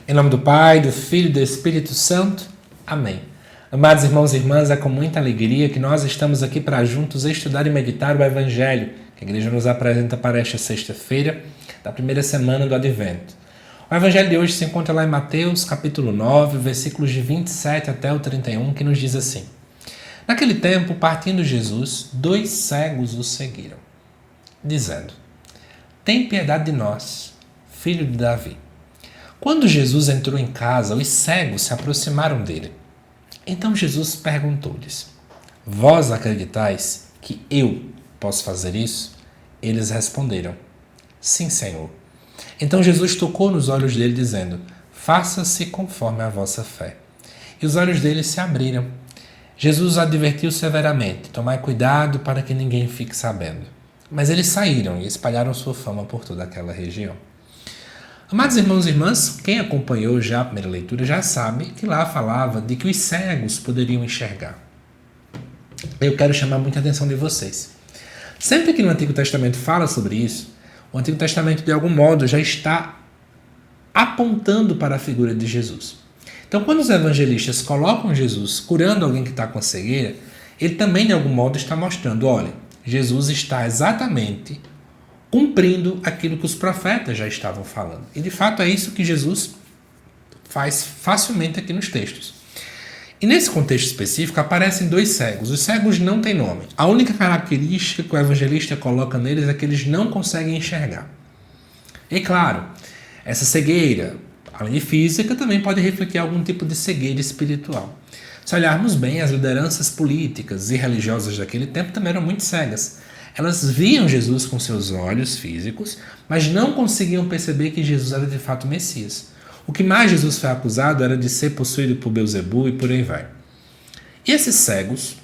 Em nome do Pai, do Filho e do Espírito Santo. Amém. Amados irmãos e irmãs, é com muita alegria que nós estamos aqui para juntos estudar e meditar o Evangelho que a Igreja nos apresenta para esta sexta-feira da primeira semana do Advento. O Evangelho de hoje se encontra lá em Mateus, capítulo 9, versículos de 27 até o 31, que nos diz assim: Naquele tempo, partindo Jesus, 2 cegos o seguiram, dizendo: Tem piedade de nós, filho de Davi. Quando Jesus entrou em casa, os cegos se aproximaram dele. Então Jesus perguntou-lhes: Vós acreditais que eu posso fazer isso? Eles responderam: Sim, Senhor. Então Jesus tocou nos olhos dele, dizendo: Faça-se conforme a vossa fé. E os olhos dele se abriram. Jesus os advertiu severamente: Tomai cuidado para que ninguém fique sabendo. Mas eles saíram e espalharam sua fama por toda aquela região. Amados irmãos e irmãs, quem acompanhou já a primeira leitura já sabe que lá falava de que os cegos poderiam enxergar. Eu quero chamar muita atenção de vocês. Sempre que no Antigo Testamento fala sobre isso, o Antigo Testamento de algum modo já está apontando para a figura de Jesus. Então quando os evangelistas colocam Jesus curando alguém que está com cegueira, ele também de algum modo está mostrando, olha, Jesus está exatamente cumprindo aquilo que os profetas já estavam falando. E de fato é isso que Jesus faz facilmente aqui nos textos. E nesse contexto específico aparecem 2 cegos. Os cegos não têm nome. A única característica que o evangelista coloca neles é que eles não conseguem enxergar. E claro, essa cegueira, além de física, também pode refletir algum tipo de cegueira espiritual. Se olharmos bem, as lideranças políticas e religiosas daquele tempo também eram muito cegas. Elas viam Jesus com seus olhos físicos, mas não conseguiam perceber que Jesus era de fato o Messias. O que mais Jesus foi acusado era de ser possuído por Beelzebu e por aí vai. E esses cegos,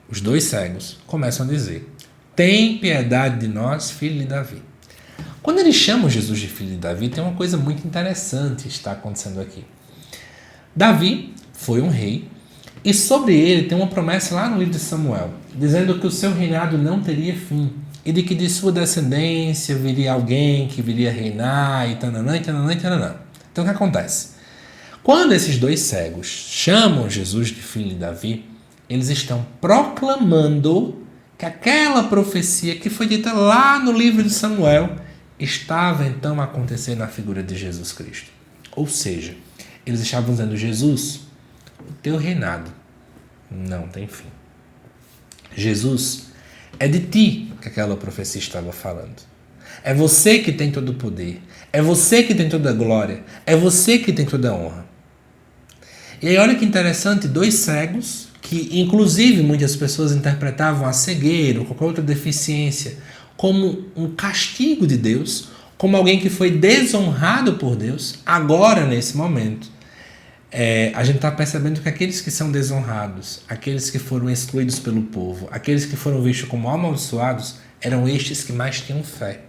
os 2 cegos, começam a dizer: Tem piedade de nós, filho de Davi. Quando eles chamam Jesus de filho de Davi, tem uma coisa muito interessante que está acontecendo aqui. Davi foi um rei, e sobre ele tem uma promessa lá no livro de Samuel, dizendo que o seu reinado não teria fim, e de que de sua descendência viria alguém que viria reinar, e tananã, e tananã, e tananã. Então o que acontece? Quando esses 2 cegos chamam Jesus de filho de Davi, eles estão proclamando que aquela profecia que foi dita lá no livro de Samuel estava então a acontecer na figura de Jesus Cristo. Ou seja, eles estavam dizendo: Jesus, o teu reinado não tem fim. Jesus, é de ti que aquela profecia estava falando. É você que tem todo o poder. É você que tem toda a glória. É você que tem toda a honra. E aí olha que interessante, 2 cegos, que inclusive muitas pessoas interpretavam a cegueira ou qualquer outra deficiência como um castigo de Deus, como alguém que foi desonrado por Deus, agora nesse momento a gente está percebendo que aqueles que são desonrados, aqueles que foram excluídos pelo povo, aqueles que foram vistos como amaldiçoados, eram estes que mais tinham fé.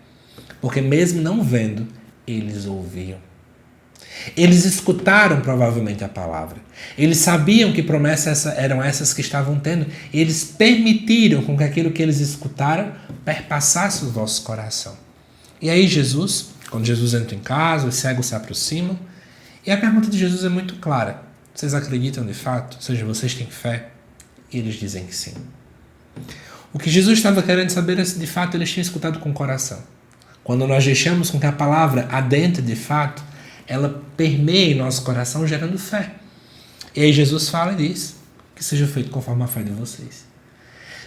Porque mesmo não vendo, eles ouviam. Eles escutaram provavelmente a palavra. Eles sabiam que promessas eram essas que estavam tendo. E eles permitiram com que aquilo que eles escutaram perpassasse o vosso coração. E aí Jesus, quando Jesus entra em casa, os cegos se aproximam. E a pergunta de Jesus é muito clara. Vocês acreditam de fato? Ou seja, vocês têm fé? E eles dizem que sim. O que Jesus estava querendo saber é se de fato eles tinham escutado com o coração. Quando nós deixamos com que a palavra adentre de fato, ela permeie nosso coração gerando fé. E aí Jesus fala e diz: que seja feito conforme a fé de vocês.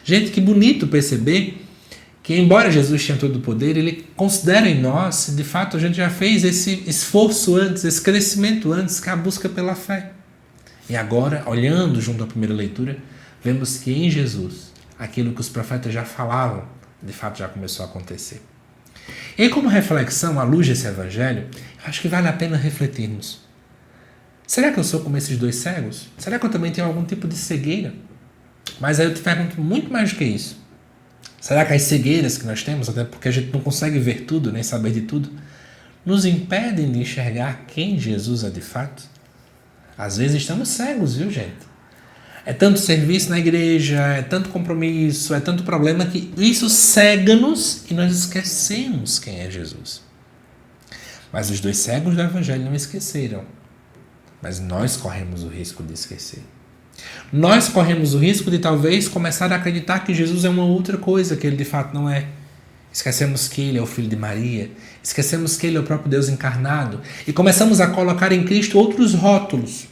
Gente, que bonito perceber que, embora Jesus tenha todo o poder, ele considera em nós, se de fato a gente já fez esse esforço antes, esse crescimento antes, que é a busca pela fé. E agora, olhando junto à primeira leitura, vemos que em Jesus, aquilo que os profetas já falavam, de fato já começou a acontecer. E aí, como reflexão, à luz desse evangelho, acho que vale a pena refletirmos. Será que eu sou como esses 2 cegos? Será que eu também tenho algum tipo de cegueira? Mas aí eu te pergunto muito mais do que isso. Será que as cegueiras que nós temos, até porque a gente não consegue ver tudo, nem saber de tudo, nos impedem de enxergar quem Jesus é de fato? Às vezes estamos cegos, viu, gente? É tanto serviço na igreja, é tanto compromisso, é tanto problema que isso cega-nos e nós esquecemos quem é Jesus. Mas os 2 cegos do Evangelho não esqueceram. Mas nós corremos o risco de esquecer. Nós corremos o risco de talvez começar a acreditar que Jesus é uma outra coisa que ele de fato não é. Esquecemos que ele é o Filho de Maria, esquecemos que ele é o próprio Deus encarnado e começamos a colocar em Cristo outros rótulos.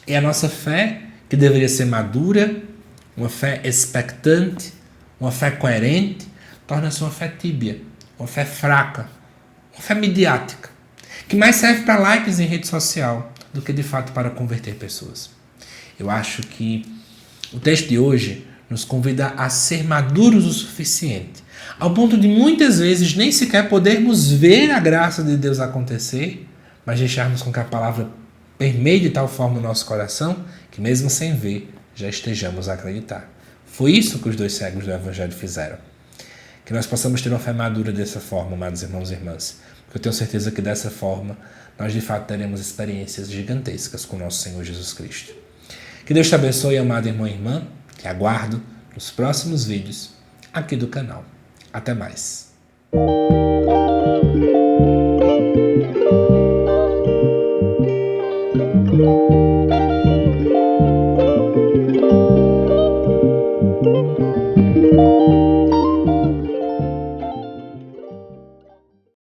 E a nossa fé, que deveria ser madura, uma fé expectante, uma fé coerente, torna-se uma fé tíbia, uma fé fraca, uma fé midiática, que mais serve para likes em rede social do que de fato para converter pessoas. Eu acho que o texto de hoje nos convida a ser maduros o suficiente, ao ponto de muitas vezes nem sequer podermos ver a graça de Deus acontecer, mas deixarmos com que a palavra permeie de tal forma o nosso coração que mesmo sem ver já estejamos a acreditar. Foi isso que os 2 cegos do Evangelho fizeram. Que nós possamos ter uma fé madura dessa forma, amados irmãos e irmãs, porque eu tenho certeza que dessa forma nós de fato teremos experiências gigantescas com o nosso Senhor Jesus Cristo. Que Deus te abençoe, amado irmão e irmã, te aguardo nos próximos vídeos aqui do canal. Até mais.